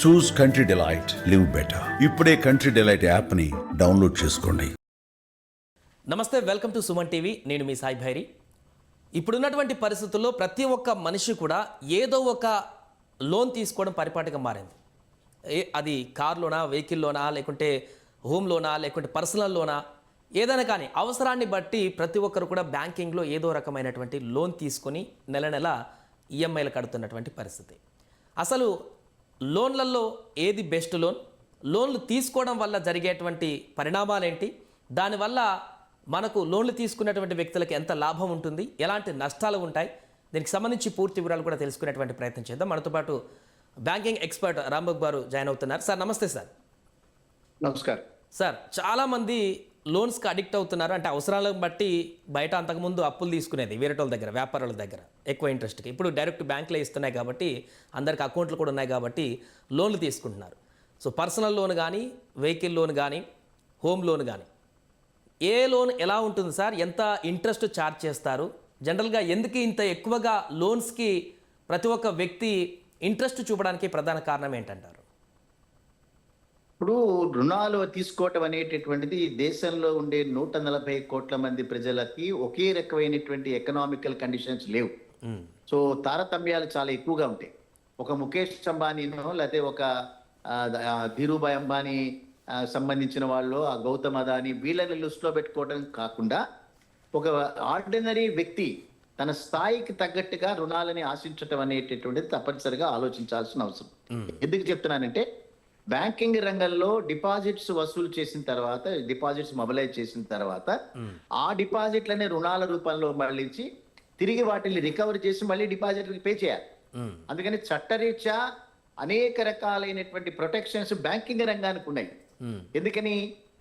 చూస్ country delight, live better. ఇప్పుడే country delight యాప్ని download చేసుకోండి. నమస్తే, వెల్కమ్ టు సుమన్ టీవీ. నేను మీ సాయి భైరి. ఇప్పుడున్నటువంటి పరిస్థితుల్లో ప్రతి ఒక్క మనిషి కూడా ఏదో ఒక లోన్ తీసుకోవడం పరిపాటిగా మారింది. అది కార్ లోనా, వెహికల్ లోనా, లేకుంటే హోమ్ లోనా, లేకుంటే పర్సనల్ లోనా, ఏదైనా కానీ అవసరాన్ని బట్టి ప్రతి ఒక్కరు కూడా బ్యాంకింగ్లో ఏదో రకమైనటువంటి లోన్ తీసుకొని నెల నెల ఈఎంఐలు కడుతున్నటువంటి పరిస్థితి. అసలు లోన్లలో ఏది బెస్ట్ లోన్లు తీసుకోవడం వల్ల జరిగేటువంటి పరిణామాలు ఏంటి, దానివల్ల మనకు లోన్లు తీసుకున్నటువంటి వ్యక్తులకు ఎంత లాభం ఉంటుంది, ఎలాంటి నష్టాలు ఉంటాయి, దీనికి సంబంధించి పూర్తి వివరాలు కూడా తెలుసుకునేటువంటి ప్రయత్నం చేద్దాం. మనతో పాటు బ్యాంకింగ్ ఎక్స్పర్ట్ రాంబాబు గారు జాయిన్ అవుతున్నారు. సార్ నమస్తే. సార్ నమస్కారం. సార్, చాలామంది లోన్స్కి అడిక్ట్ అవుతున్నారు. అంటే అవసరాలను బట్టి బయట అంతకుముందు అప్పులు తీసుకునేది వేరే వాళ్ళ దగ్గర, వ్యాపారుల దగ్గర ఎక్కువ ఇంట్రెస్ట్కి. ఇప్పుడు డైరెక్ట్ బ్యాంకులో ఇస్తున్నాయి కాబట్టి, అందరికి అకౌంట్లు కూడా ఉన్నాయి కాబట్టి లోన్లు తీసుకుంటున్నారు. సో పర్సనల్ లోన్ కానీ, వెహికల్ లోన్ కానీ, హోమ్ లోన్ కానీ, ఏ లోన్ ఎలా ఉంటుంది సార్? ఎంత ఇంట్రెస్ట్ ఛార్జ్ చేస్తారు? జనరల్గా ఎందుకు ఇంత ఎక్కువగా లోన్స్కి ప్రతి ఒక్క వ్యక్తి ఇంట్రెస్ట్ చూపడానికి ప్రధాన కారణం ఏంటంటారు? ఇప్పుడు రుణాలు తీసుకోవటం అనేటటువంటిది దేశంలో ఉండే 140 కోట్ల మంది ప్రజలకి ఒకే రకమైనటువంటి ఎకనామికల్ కండిషన్స్ లేవు. సో తారతమ్యాలు చాలా ఎక్కువగా ఉంటాయి. ఒక ముఖేష్ అంబానీనో లేకపోతే ఒక ధీరుభాయ్ అంబానీ సంబంధించిన వాళ్ళు, ఆ గౌతమ్ అదానీ, వీళ్ళని లిస్టులో పెట్టుకోవడం కాకుండా ఒక ఆర్డినరీ వ్యక్తి తన స్థాయికి తగ్గట్టుగా రుణాలని ఆశించటం అనేటటువంటిది తప్పనిసరిగా ఆలోచించాల్సిన అవసరం. ఎందుకు చెప్తున్నానంటే, బ్యాంకింగ్ రంగంలో డిపాజిట్స్ వసూలు చేసిన తర్వాత, డిపాజిట్స్ మొబిలైజ్ చేసిన తర్వాత ఆ డిపాజిట్లనే రుణాల రూపంలో మళ్ళించి తిరిగి వాటిని రికవర్ చేసి మళ్ళీ డిపాజిట్కి పే చేయాలి. అందుకని చట్టరీత్యా అనేక రకాలైనటువంటి ప్రొటెక్షన్స్ బ్యాంకింగ్ రంగానికి ఉన్నాయి. ఎందుకని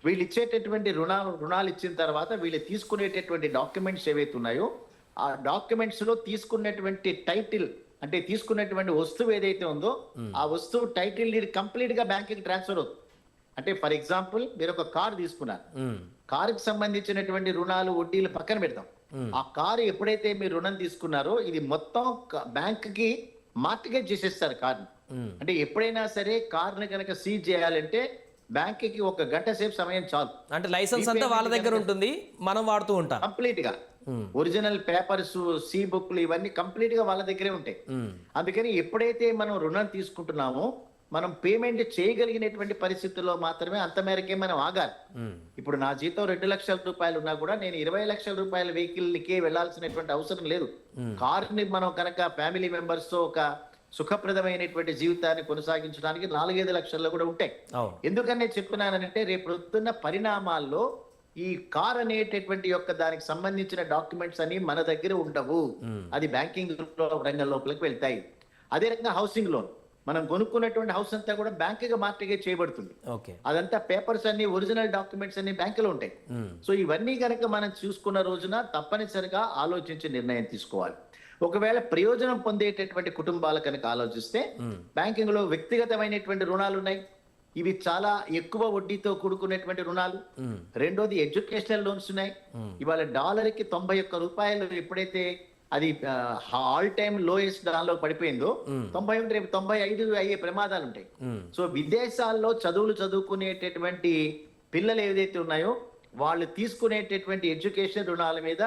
వీళ్ళు ఇచ్చేటటువంటి రుణాలు ఇచ్చిన తర్వాత వీళ్ళు తీసుకునేటటువంటి డాక్యుమెంట్స్ ఏవైతే ఉన్నాయో, ఆ డాక్యుమెంట్స్ లో తీసుకున్నటువంటి టైటిల్, అంటే తీసుకున్నటువంటి వస్తువు ఏదైతే ఉందో ఆ వస్తువు టైటిల్ కంప్లీట్ గా బ్యాంకింగ్ ట్రాన్స్ఫర్ అవుతుంది. అంటే ఫర్ ఎగ్జాంపుల్, మీరు ఒక కారు తీసుకున్నారు, కారుకి సంబంధించినటువంటి రుణాలు, వడ్డీలు పక్కన పెడతాం. ఆ కారు ఎప్పుడైతే మీరు రుణం తీసుకున్నారో ఇది మొత్తం బ్యాంక్ కి మార్టిగేజ్ చేసేస్తారు కార్ని. అంటే ఎప్పుడైనా సరే కార్ని కనుక సీజ్ చేయాలంటే బ్యాంక్ కి 1 గంట సేపు సమయం చాలు. అంటే లైసెన్స్ అంతా వాళ్ళ దగ్గర ఉంటుంది, మనం వాడుతూ ఉంటాం. కంప్లీట్ గా ఒరిజినల్ పేపర్స్, సి బుక్లు ఇవన్నీ కంప్లీట్ గా వాళ్ళ దగ్గరే ఉంటాయి. అందుకని ఎప్పుడైతే మనం రుణం తీసుకుంటున్నామో మనం పేమెంట్ చేయగలిగినటువంటి పరిస్థితుల్లో మాత్రమే అంత మేరకే మనం ఆగాలి. ఇప్పుడు నా జీతం 2 లక్షల రూపాయలు ఉన్నా కూడా నేను 20 లక్షల రూపాయల వెహికల్కి వెళ్లాల్సినటువంటి అవసరం లేదు. కార్ని మనం కనుక ఫ్యామిలీ మెంబర్స్ తో ఒక సుఖప్రదమైనటువంటి జీవితాన్ని కొనసాగించడానికి 4-5 లక్షల్లో కూడా ఉంటాయి. ఎందుకనే చెప్తున్నానంటే, రేపు పొద్దున్న పరిణామాల్లో ఈ కార్ అనేటటువంటి యొక్క దానికి సంబంధించిన డాక్యుమెంట్స్ అని మన దగ్గర ఉండవు, అది బ్యాంకింగ్ రంగం లోపలికి వెళ్తాయి. అదే రకంగా హౌసింగ్ లోన్, మనం కొనుక్కున్నటువంటి హౌస్ అంతా కూడా బ్యాంకుగా మార్టిగేజ్ చేయబడుతుంది. అదంతా పేపర్స్ అన్ని, ఒరిజినల్ డాక్యుమెంట్స్ అన్ని బ్యాంకులో ఉంటాయి. సో ఇవన్నీ కనుక మనం చూసుకున్న రోజున తప్పనిసరిగా ఆలోచించి నిర్ణయం తీసుకోవాలి. ఒకవేళ ప్రయోజనం పొందేటటువంటి కుటుంబాలు కనుక ఆలోచిస్తే, బ్యాంకింగ్ లో వ్యక్తిగతమైనటువంటి రుణాలు ఉన్నాయి, ఇవి చాలా ఎక్కువ వడ్డీతో కూడుకునేటువంటి రుణాలు. రెండోది ఎడ్యుకేషనల్ లోన్స్ ఉన్నాయి. ఇవాళ డాలర్కి 91 రూపాయలు ఎప్పుడైతే అది ఆల్ టైమ్ లోయెస్ట్ దానిలో పడిపోయిందో, 91 రేపు 95 అయ్యే ప్రమాదాలు ఉంటాయి. సో విదేశాల్లో చదువుకునేటటువంటి పిల్లలు ఏదైతే ఉన్నాయో వాళ్ళు తీసుకునేటటువంటి ఎడ్యుకేషన్ రుణాల మీద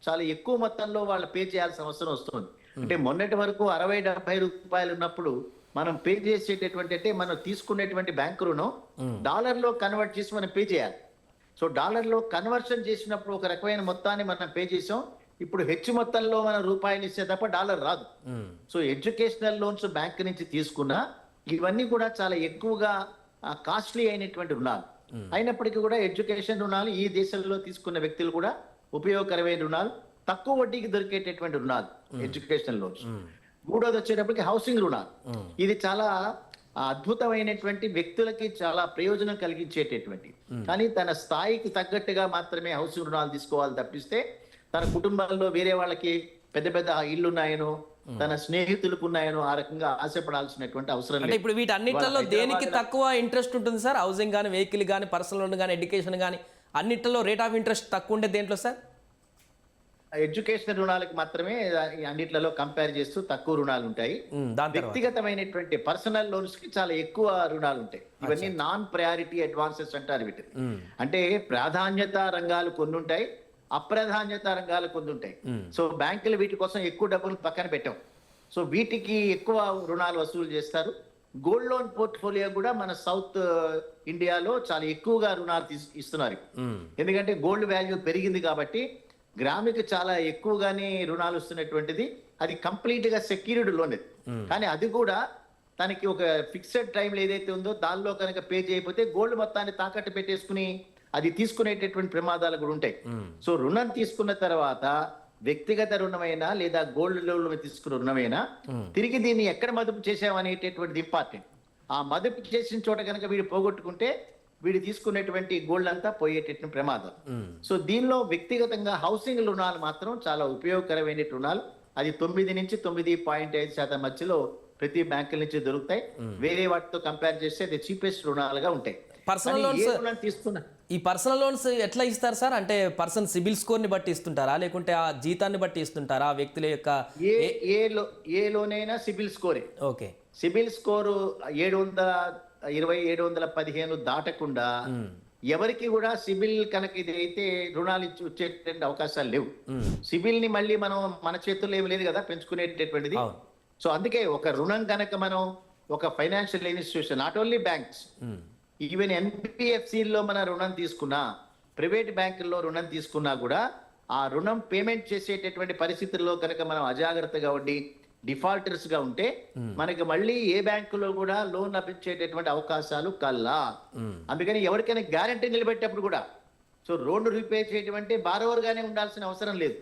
చాలా ఎక్కువ మొత్తంలో వాళ్ళు పే చేయాల్సిన అవసరం వస్తుంది. అంటే మొన్నటి వరకు 60-70 రూపాయలు ఉన్నప్పుడు మనం పే చేసేటటువంటి, అంటే మనం తీసుకునేటువంటి బ్యాంకు రుణం డాలర్లో కన్వర్ట్ చేసి మనం పే చేయాలి. సో డాలర్లో కన్వర్షన్ చేసినప్పుడు ఒక రకమైన మొత్తాన్ని మనం పే చేసాం. ఇప్పుడు హెచ్చు మొత్తంలో మనం రూపాయలు ఇస్తే తప్ప డాలర్ రాదు. సో ఎడ్యుకేషనల్ లోన్స్ బ్యాంక్ నుంచి తీసుకున్నా ఇవన్నీ కూడా చాలా ఎక్కువగా కాస్ట్లీ అయినటువంటి రుణాలు. అయినప్పటికీ కూడా ఎడ్యుకేషన్ రుణాలు ఈ దేశంలో తీసుకున్న వ్యక్తులు కూడా ఉపయోగకరమైన రుణాలు, తక్కువ వడ్డీకి దొరికేటటువంటి రుణాలు ఎడ్యుకేషనల్ లోన్స్. మూడోది వచ్చేటప్పటికి హౌసింగ్ రుణాలు. ఇది చాలా అద్భుతమైనటువంటి వ్యక్తులకి చాలా ప్రయోజనం కలిగించేటటువంటి, కానీ తన స్థాయికి తగ్గట్టుగా మాత్రమే హౌసింగ్ రుణాలు తీసుకోవాలి తప్పిస్తే తన కుటుంబంలో వేరే వాళ్ళకి పెద్ద పెద్ద ఇల్లు ఉన్నాయనో, తన స్నేహితులకు ఉన్నాయనో ఆ రకంగా ఆశపడాల్సినటువంటి అవసరం లేదు. ఇప్పుడు వీటన్నిటిలో దేనికి తక్కువ ఇంట్రెస్ట్ ఉంటుంది సార్? హౌసింగ్ కానీ, వెహికల్ కానీ, పర్సనల్ లోన్ కానీ, ఎడ్యుకేషన్ కానీ, అన్నిటిలో రేట్ ఆఫ్ ఇంట్రెస్ట్ తక్కువ ఉండే దేంట్లో సార్? ఎడ్యుకేషన్ రుణాలకు మాత్రమే అన్నిట్లలో కంపేర్ చేస్తూ తక్కువ రుణాలు ఉంటాయి. దాని తర్వాత వ్యక్తిగతమైనటువంటి పర్సనల్ లోన్స్ కి చాలా ఎక్కువ రుణాలు ఉంటాయి. ఇవన్నీ నాన్ ప్రయారిటీ అడ్వాన్సెస్ అంటారు వీటిని. అంటే ప్రాధాన్యత రంగాలు కొన్ని ఉంటాయి, అప్రాధాన్యత రంగాలు కొన్ని ఉంటాయి. సో బ్యాంకులు వీటి కోసం ఎక్కువ డబ్బులు పక్కన పెట్టాం. సో వీటికి ఎక్కువ రుణాలు వసూలు చేస్తారు. గోల్డ్ లోన్ పోర్ట్ఫోలియో కూడా మన సౌత్ ఇండియాలో చాలా ఎక్కువగా రుణాలు ఇస్తున్నారు. ఎందుకంటే గోల్డ్ వాల్యూ పెరిగింది కాబట్టి గ్రాముకి చాలా ఎక్కువగానే రుణాలు వస్తున్నటువంటిది. అది కంప్లీట్ గా సెక్యూర్డ్ లోన్ అది. కానీ అది కూడా తనకి ఒక ఫిక్స్డ్ టైంలో ఏదైతే ఉందో దానిలో కనుక పే చేయకపోతే గోల్డ్ మొత్తాన్ని తాకట్టు పెట్టేసుకుని అది తీసుకునేటటువంటి ప్రమాదాలు కూడా ఉంటాయి. సో రుణం తీసుకున్న తర్వాత వ్యక్తిగత రుణమైనా లేదా గోల్డ్ లోన్ తీసుకున్న రుణమైనా తిరిగి దీన్ని ఎక్కడ మదుపు చేసామనేటటువంటిది ఇంపార్టెంట్. ఆ మదుపు చేసిన చోట కనుక వీడు పోగొట్టుకుంటే వీడు తీసుకునేటువంటి గోల్డ్ అంతా పోయేటటువంటి ప్రమాదం. సో దీనిలో వ్యక్తిగతంగా హౌసింగ్ రుణాలు మాత్రం చాలా ఉపయోగకరమైన రుణాలు. అది 9 నుంచి 9.5% మధ్యలో ప్రతి బ్యాంకుల నుంచి దొరుకుతాయి. వేరే వాటితో కంపేర్ చేస్తే అది చీపెస్ట్ రుణాలుగా ఉంటాయి. పర్సనల్ లోన్స్ తీసుకున్నా ఈ పర్సనల్ లోన్స్ ఎట్లా ఇస్తారు సార్? అంటే పర్సన్ సిబిల్ స్కోర్ ని బట్టి ఇస్తుంటారా, లేకుంటే ఆ జీతాన్ని బట్టి ఇస్తుంటారా, వ్యక్తుల యొక్క ఏ లోన్ అయినా సిబిల్ స్కోరే. ఓకే, సిబిల్ స్కోరు 720, 715 దాటకుండా ఎవరికి కూడా సిబిల్ కనుక ఇది అయితే రుణాలు వచ్చేటువంటి అవకాశాలు లేవు. సిబిల్ ని మళ్ళీ మనం మన చేతుల్లో ఏమి లేదు కదా పెంచుకునేటటువంటిది. సో అందుకే ఒక రుణం కనుక మనం ఒక financial institution, not only banks, even ఎన్బిఎఫ్సిలో మన రుణం తీసుకున్నా, ప్రైవేట్ బ్యాంకుల్లో రుణం తీసుకున్నా కూడా ఆ రుణం పేమెంట్ చేసేటటువంటి పరిస్థితుల్లో కనుక మనం అజాగ్రత్తగా ఉండి డిఫాల్టర్స్ గా ఉంటే మనకి మళ్ళీ ఏ బ్యాంకులో కూడా లోన్ లభించేటటువంటి అవకాశాలు కల్లా. అందుకని ఎవరికైనా గ్యారంటీ నిలబెట్టేప్పుడు కూడా సో లోన్ రీపే చేయడం అంటే బారోవర్ గానే ఉండాల్సిన అవసరం లేదు.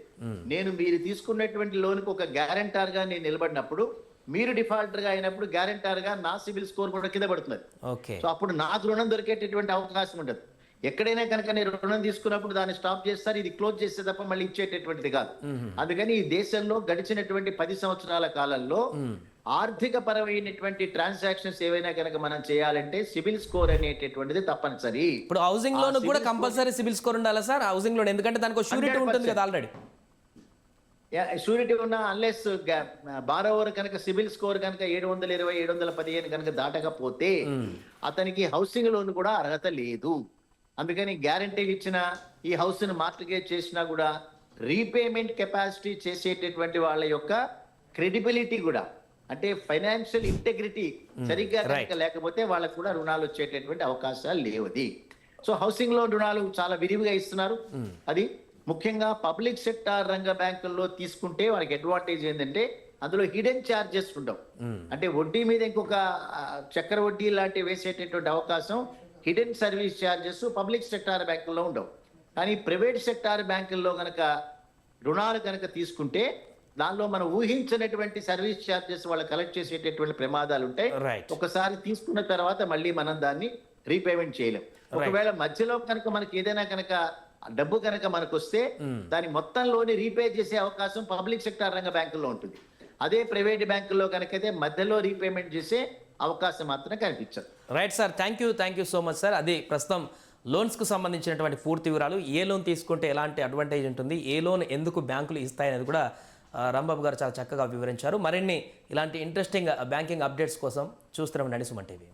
మీరు తీసుకున్నటువంటి లోన్ కు ఒక గ్యారంటర్ గా నేను నిలబడినప్పుడు, మీరు డిఫాల్టర్ గా అయినప్పుడు గ్యారంటర్ గా నా సిబిల్ స్కోర్ కూడా కింద పడుతుంది. సో అప్పుడు నాకు రుణం దొరికేటటువంటి అవకాశం ఉండదు. ఎక్కడైనా కనుక నేను రుణం తీసుకున్నప్పుడు దాన్ని స్టాప్ చేస్తారు, ఇది క్లోజ్ చేస్తే తప్ప మళ్ళీ ఇచ్చేటటువంటిది కాదు. అందుకని ఈ దేశంలో గడిచినటువంటి 10 సంవత్సరాల కాలంలో ఆర్థిక పరమైనటువంటి ట్రాన్సాక్షన్స్ ఏవైనా కనుక మనం చేయాలంటే సిబిల్ స్కోర్ అనేటటువంటిది తప్పనిసరి. ఇప్పుడు హౌసింగ్ లోన్ కూడా కంపల్సరీ సిబిల్ స్కోర్ ఉండాలా సార్? హౌసింగ్ లోన్ ఎందుకంటే దానికి షూరిటీ ఉంటుంది కదా ఆల్రెడీ. షూరిటీ ఉన్న అన్లెస్ బారోవర్ కనుక సిబిల్ స్కోర్ కనుక 720, 715 కనుక దాటకపోతే అతనికి హౌసింగ్ లోన్ కూడా అర్హత లేదు. అందుకని గ్యారంటీ ఇచ్చిన ఈ హౌస్ ను మార్టిగేజ్ చేసినా కూడా రీపేమెంట్ కెపాసిటీ చేసేటటువంటి వాళ్ళ యొక్క క్రెడిబిలిటీ కూడా, అంటే ఫైనాన్షియల్ ఇంటెగ్రిటీ సరిగ్గా కనుక లేకపోతే వాళ్ళకు కూడా రుణాలు వచ్చేటటువంటి అవకాశాలు లేవది. సో హౌసింగ్ లోన్ రుణాలు చాలా విరివిగా ఇస్తున్నారు. అది ముఖ్యంగా పబ్లిక్ సెక్టార్ రంగ బ్యాంకుల్లో తీసుకుంటే వాళ్ళకి అడ్వాంటేజ్ ఏంటంటే అందులో హిడెన్ ఛార్జెస్ ఉండవు. అంటే వడ్డీ మీద ఇంకొక చక్కెర వడ్డీ లాంటివి వేసేటటువంటి అవకాశం, hidden service charges public sector బ్యాంకుల్లో ఉండవు. కానీ ప్రైవేట్ సెక్టార్ బ్యాంకుల్లో కనుక రుణాలు కనుక తీసుకుంటే దానిలో మనం ఊహించినటువంటి సర్వీస్ ఛార్జెస్ వాళ్ళు కలెక్ట్ చేసేటటువంటి ప్రమాదాలు ఉంటాయి. ఒకసారి తీసుకున్న తర్వాత మళ్ళీ మనం దాన్ని రీపేమెంట్ చేయలేం. ఒకవేళ మధ్యలో కనుక మనకి ఏదైనా కనుక డబ్బు కనుక మనకు వస్తే దాని మొత్తంలోని రీపే చేసే అవకాశం పబ్లిక్ సెక్టార్ రంగ బ్యాంకుల్లో ఉంటుంది. అదే ప్రైవేట్ బ్యాంకుల్లో కనుకైతే మధ్యలో రీపేమెంట్ చేసే అవకాశం మాత్రం కనిపించదు. Right sir, thank you so much sir. అది ప్రస్తుతం లోన్స్కు సంబంధించినటువంటి పూర్తి వివరాలు, ఏ లోన్ తీసుకుంటే ఎలాంటి అడ్వాంటేజ్ ఉంటుంది, ఏ లోన్ ఎందుకు బ్యాంకులు ఇస్తాయనేది కూడా రాంబాబు గారు చాలా చక్కగా వివరించారు. మరిన్ని ఇలాంటి ఇంట్రెస్టింగ్ బ్యాంకింగ్ అప్డేట్స్ కోసం చూస్తూనే ఉండండి సుమన్ టీవీ.